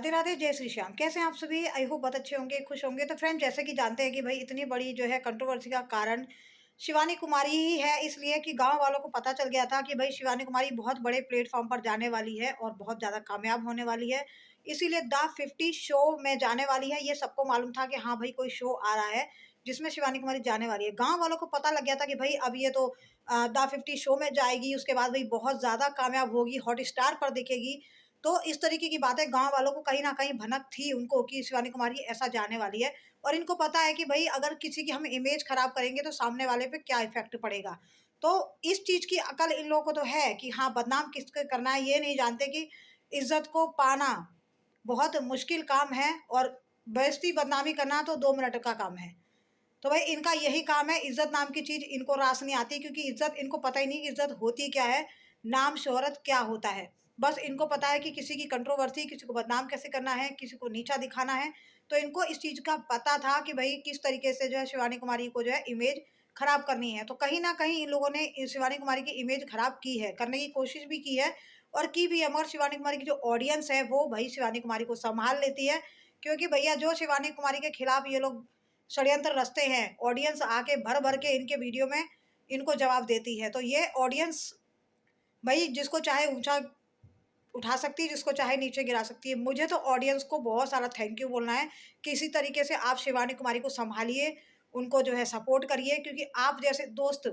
राधे राधे, जय श्री श्याम। कैसे हैं आप सभी? आई होप बहुत अच्छे होंगे, खुश होंगे। तो फ्रेंड, जैसे कि जानते हैं कि भाई इतनी बड़ी जो है कंट्रोवर्सी का कारण शिवानी कुमारी ही है, इसलिए कि गांव वालों को पता चल गया था कि भाई शिवानी कुमारी बहुत बड़े प्लेटफॉर्म पर जाने वाली है और बहुत ज़्यादा कामयाब होने वाली है। इसीलिए द 50 शो में जाने वाली है। ये सबको मालूम था कि हाँ भाई, कोई शो आ रहा है जिसमें शिवानी कुमारी जाने वाली है। गांव वालों को पता लग गया था कि भाई अब ये तो द 50 शो में जाएगी, उसके बाद भाई बहुत ज़्यादा कामयाब होगी, हॉट स्टार पर दिखेगी। तो इस तरीके की बातें गाँव वालों को कहीं न कहीं भनक थी उनको कि शिवानी कुमारी ऐसा जाने वाली है, और इनको पता है कि भई अगर किसी की हम इमेज खराब करेंगे तो सामने वाले पे क्या इफ़ेक्ट पड़ेगा। तो इस चीज़ की अकल इन लोगों को तो है कि हाँ, बदनाम किसको करना है, ये नहीं जानते कि इज़्ज़त को पाना बहुत मुश्किल काम है और बेइज़्ज़ती बदनामी करना तो 2 मिनट का काम है। तो भाई इनका यही काम है, इज़्ज़त नाम की चीज़ इनको रास नहीं आती, क्योंकि इज़्ज़त इनको पता ही नहीं कि इज़्ज़त होती क्या है, नाम शोहरत क्या होता है। बस इनको पता है कि किसी की कंट्रोवर्सी, किसी को बदनाम कैसे करना है, किसी को नीचा दिखाना है। तो इनको इस चीज़ का पता था कि भई किस तरीके से जो है शिवानी कुमारी को जो है इमेज खराब करनी है। तो कहीं न कहीं इन लोगों ने शिवानी कुमारी की इमेज खराब की है, करने की कोशिश भी की है और की भी है, मगर शिवानी कुमारी की जो ऑडियंस है वो भई शिवानी कुमारी को सँभाल लेती है। क्योंकि भैया जो शिवानी कुमारी के खिलाफ ये लोग षड्यंत्र रचते हैं, ऑडियंस आके भर-भर के इनके वीडियो में इनको जवाब देती है। तो ये ऑडियंस भई जिसको चाहे ऊँचा उठा सकती है, जिसको चाहे नीचे गिरा सकती है। मुझे तो ऑडियंस को बहुत सारा थैंक यू बोलना है कि इसी तरीके से आप शिवानी कुमारी को सँभालिए, उनको जो है सपोर्ट करिए, क्योंकि आप जैसे दोस्त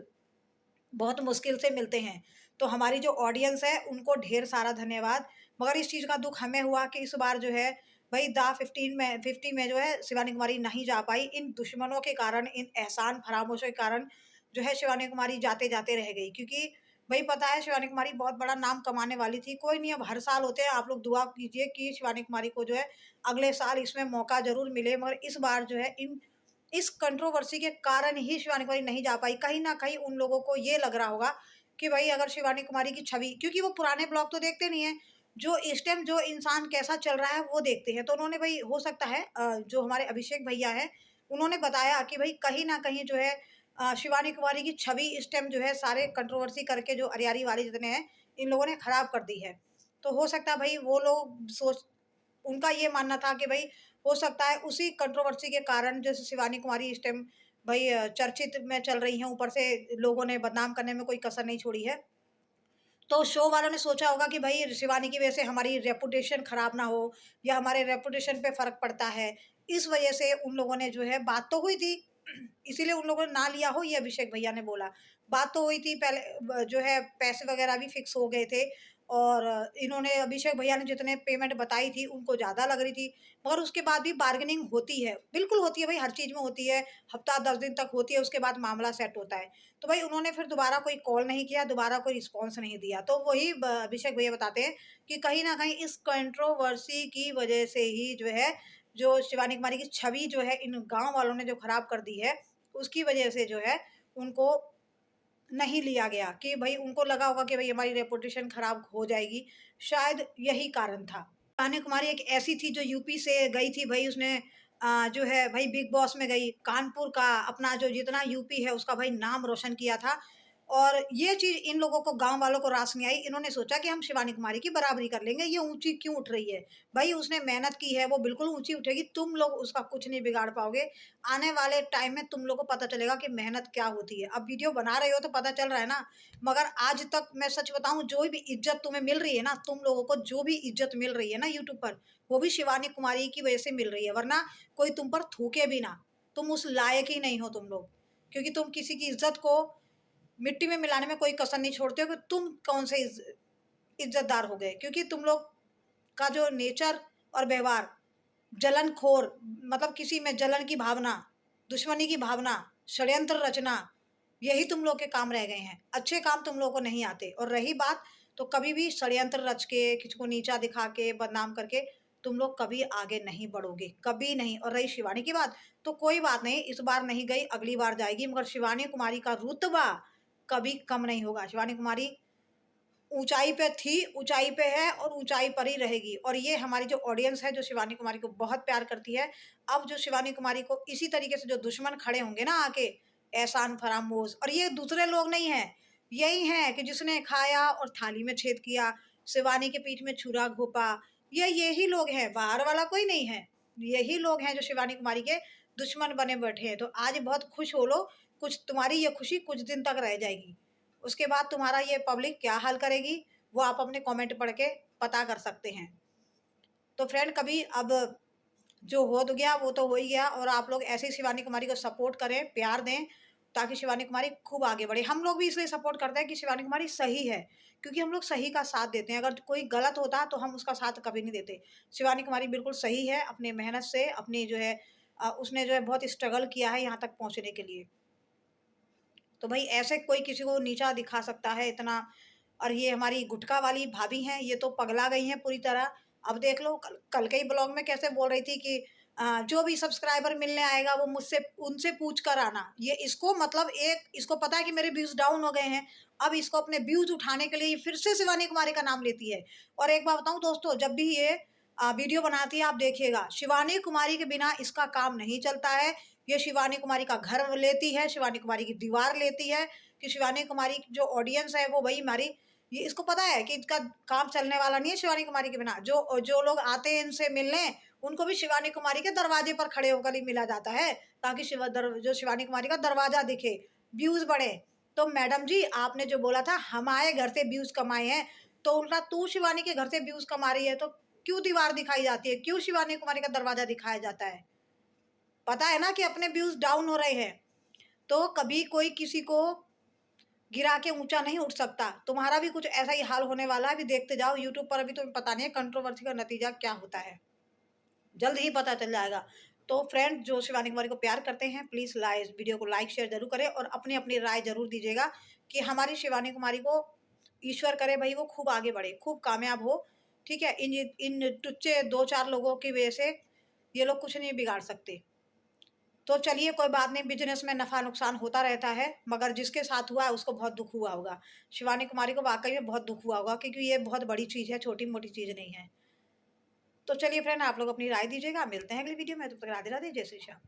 बहुत मुश्किल से मिलते हैं। तो हमारी जो ऑडियंस है उनको ढेर सारा धन्यवाद। मगर इस चीज़ का दुःख हमें हुआ कि इस बार जो है भई द 50 में जो है शिवानी कुमारी नहीं जा पाई। इन दुश्मनों के कारण, इन एहसान फरामोशों के कारण जो है शिवानी कुमारी जाते-जाते रह गई। क्योंकि भई पता है शिवानी कुमारी बहुत बड़ा नाम कमाने वाली थी। कोई नहीं, अब हर साल होते हैं, आप लोग दुआ कीजिए कि शिवानी कुमारी को जो है अगले साल इसमें मौका ज़रूर मिले। मगर इस बार जो है इस कंट्रोवर्सी के कारण ही शिवानी कुमारी नहीं जा पाई। कहीं न कहीं उन लोगों को ये लग रहा होगा कि भई अगर शिवानी कुमारी की छवि, क्योंकि वो पुराने ब्लॉग तो देखते नहीं हैं, जो इस टाइम जो इंसान कैसा चल रहा है वो देखते हैं। तो उन्होंने भई हो सकता है जो हमारे अभिषेक भैया हैं, उन्होंने बताया कि भई कहीं न कहीं जो है शिवानी कुमारी की छवि इस टाइम जो है सारे कंट्रोवर्सी करके जो अरियारी वाले जितने हैं, इन लोगों ने खराब कर दी है। तो हो सकता है भई वो लोग सोच उनका ये मानना था कि भई हो सकता है उसी कंट्रोवर्सी के कारण जैसे शिवानी कुमारी इस टाइम भई चर्चित में चल रही हैं, ऊपर से लोगों ने बदनाम करने में कोई कसर नहीं छोड़ी है। तो शो वालों ने सोचा होगा कि भई शिवानी की वजह से हमारी रेपुटेशन खराब ना हो या हमारे रेपुटेशन पे फ़र्क पड़ता है। इस वजह से उन लोगों ने जो है, बात तो हुई थी, इसीलिए उन लोगों ने ना लिया हो, ये अभिषेक भैया ने बोला। बात तो हुई थी पहले, जो है पैसे वगैरह भी फिक्स हो गए थे, और इन्होंने अभिषेक भैया ने जितने पेमेंट बताई थी उनको ज़्यादा लग रही थी। मगर उसके बाद भी बार्गेनिंग होती है, बिल्कुल होती है भई, हर चीज़ में होती है। हफ़्ता 10 दिन तक होती है, उसके बाद मामला सेट होता है। तो भाई उन्होंने फिर दोबारा कोई कॉल नहीं किया, दोबारा कोई रिस्पॉन्स नहीं दिया। तो वही ब अभिषेक भैया बताते हैं कि कहीं न कहीं इस कंट्रोवर्सी की वजह से ही जो है, जो शिवानी कुमारी की छवि जो है इन गाँव वालों ने जो खराब कर दी है, उसकी वजह से जो है उनको नहीं लिया गया, कि भई उनको लगा होगा कि भई हमारी रेपुटेशन खराब हो जाएगी, शायद यही कारण था। शिवानी कुमारी एक ऐसी थी जो यूपी से गई थी भई, उसने जो है भई बिग बॉस में गई, कानपुर का अपना जो जितना यूपी है उसका भई नाम रोशन किया था। और ये चीज़ इन लोगों को, गाँव वालों को रास नहीं आई। इन्होंने सोचा कि हम शिवानी कुमारी की बराबरी कर लेंगे, ये ऊँची क्यों उठ रही है? भई उसने मेहनत की है, वो बिल्कुल ऊँची उठेगी, तुम लोग उसका कुछ नहीं बिगाड़ पाओगे। आने वाले टाइम में तुम लोगों को पता चलेगा कि मेहनत क्या होती है। अब वीडियो बना रहे हो तो पता चल रहा है ना, मगर आज तक मैं सच बताऊँ, जो भी इज़्ज़त तुम्हें मिल रही है ना, तुम लोगों को जो भी इज़्ज़त मिल रही है ना यूट्यूब पर, वो भी शिवानी कुमारी की वजह से मिल रही है, वरना कोई तुम पर थूके भी ना, तुम उस लायक ही नहीं हो तुम लोग। क्योंकि तुम किसी की इज़्ज़त को मिट्टी में मिलाने में कोई कसर नहीं छोड़ते हो कि तुम कौन से इज़्ज़तदार हो गए। क्योंकि तुम लोग का जो नेचर और व्यवहार, जलनखोर, मतलब किसी में जलन की भावना, दुश्मनी की भावना, षड्यंत्र रचना, यही तुम लोग के काम रह गए हैं। अच्छे काम तुम लोगों को नहीं आते। और रही बात, तो कभी भी षड्यंत्र रच के, किसी को नीचा दिखा के, बदनाम करके तुम लोग कभी आगे नहीं बढ़ोगे, कभी नहीं। और रही शिवानी की बात, तो कोई बात नहीं, इस बार नहीं गई, अगली बार जाएगी, मगर शिवानी कुमारी का रुतबा कभी कम नहीं होगा। शिवानी कुमारी ऊँचाई पे थी, ऊँचाई पे है और ऊँचाई पर ही रहेगी। और ये हमारी जो ऑडियंस है, जो शिवानी कुमारी को बहुत प्यार करती है, अब जो शिवानी कुमारी को इसी तरीके से जो दुश्मन खड़े होंगे ना आके, एहसान फरामोश, और ये दूसरे लोग नहीं हैं, यही हैं कि जिसने खाया और थाली में छेद किया, शिवानी के पीठ में छुरा घोंपा, यही लोग हैं, बाहर वाला कोई नहीं है। यही लोग हैं जो शिवानी कुमारी के दुश्मन बने बैठे हैं। तो आज बहुत खुश हो लो, कुछ तुम्हारी ये खुशी कुछ दिन तक रह जाएगी। उसके बाद तुम्हारा ये पब्लिक क्या हाल करेगी, वो आप अपने कमेंट पढ़ के पता कर सकते हैं। तो फ्रेंड कभी अब जो हो तो गया वो तो हो ही गया, और आप लोग ऐसे ही शिवानी कुमारी को सपोर्ट करें, प्यार दें, ताकि शिवानी कुमारी खूब आगे बढ़े। हम लोग भी इसलिए सपोर्ट करते हैं कि शिवानी कुमारी सही है, क्योंकि हम लोग सही का साथ देते हैं। अगर कोई गलत होता तो हम उसका साथ कभी नहीं देते। शिवानी कुमारी बिल्कुल सही है, अपने मेहनत से, अपनी जो है उसने जो है बहुत स्ट्रगल किया है यहाँ तक पहुँचने के लिए। तो भाई ऐसे कोई किसी को नीचा दिखा सकता है इतना? और ये हमारी गुटखा वाली भाभी हैं, ये तो पगला गई हैं पूरी तरह। अब देख लो, कल कल के ही ब्लॉग में कैसे बोल रही थी कि जो भी सब्सक्राइबर मिलने आएगा वो मुझसे उनसे पूछ कर आना। ये इसको मतलब एक इसको पता है कि मेरे व्यूज डाउन हो गए हैं, अब इसको अपने व्यूज उठाने के लिए ये फिर से शिवानी कुमारी का नाम लेती है। और एक बात बताऊं दोस्तों, जब भी ये वीडियो बनाती है आप देखिएगा, शिवानी कुमारी के बिना इसका काम नहीं चलता है। ये शिवानी कुमारी का घर लेती है, शिवानी कुमारी की दीवार लेती है, कि शिवानी कुमारी की जो ऑडियंस है वो वही हमारी, ये इसको पता है कि इसका काम चलने वाला नहीं है शिवानी कुमारी के बिना। जो जो लोग आते हैं इनसे मिलने, उनको भी शिवानी कुमारी के दरवाजे पर खड़े होकर ही मिला जाता है, ताकि जो शिवानी कुमारी का दरवाजा दिखे, व्यूज बढ़े। तो मैडम जी, आपने जो बोला था हमारे घर से व्यूज कमाए हैं, तो उल्टा तू शिवानी के घर से व्यूज कमा रही है, तो क्यों दीवार दिखाई जाती है, क्यों शिवानी कुमारी का दरवाजा दिखाया जाता है? पता है ना कि अपने व्यूज डाउन हो रहे हैं। तो कभी कोई किसी को गिरा के ऊंचा नहीं उठ सकता। तुम्हारा भी कुछ ऐसा ही हाल होने वाला है, अभी देखते जाओ यूट्यूब पर। अभी तुम्हें पता नहीं है कंट्रोवर्सी का नतीजा क्या होता है, जल्द ही पता चल जाएगा। तो फ्रेंड जो शिवानी कुमारी को प्यार करते हैं, प्लीज वीडियो को लाइक शेयर जरूर करें, और अपनी अपनी राय जरूर दीजिएगा कि हमारी शिवानी कुमारी को ईश्वर करे भाई वो खूब आगे बढ़े, खूब कामयाब हो। ठीक है, इन इन टुच्चे दो चार लोगों की वजह से ये लोग कुछ नहीं बिगाड़ सकते। तो चलिए कोई बात नहीं, बिजनेस में नफा नुकसान होता रहता है, मगर जिसके साथ हुआ है उसको बहुत दुख हुआ होगा। शिवानी कुमारी को वाकई में बहुत दुख हुआ होगा, क्योंकि ये बहुत बड़ी चीज है, छोटी मोटी चीज नहीं है। तो चलिए फ्रेंड, आप लोग अपनी राय दीजिएगा, मिलते हैं अगली वीडियो में, तब तक राधे राधे, जय श्री श्याम।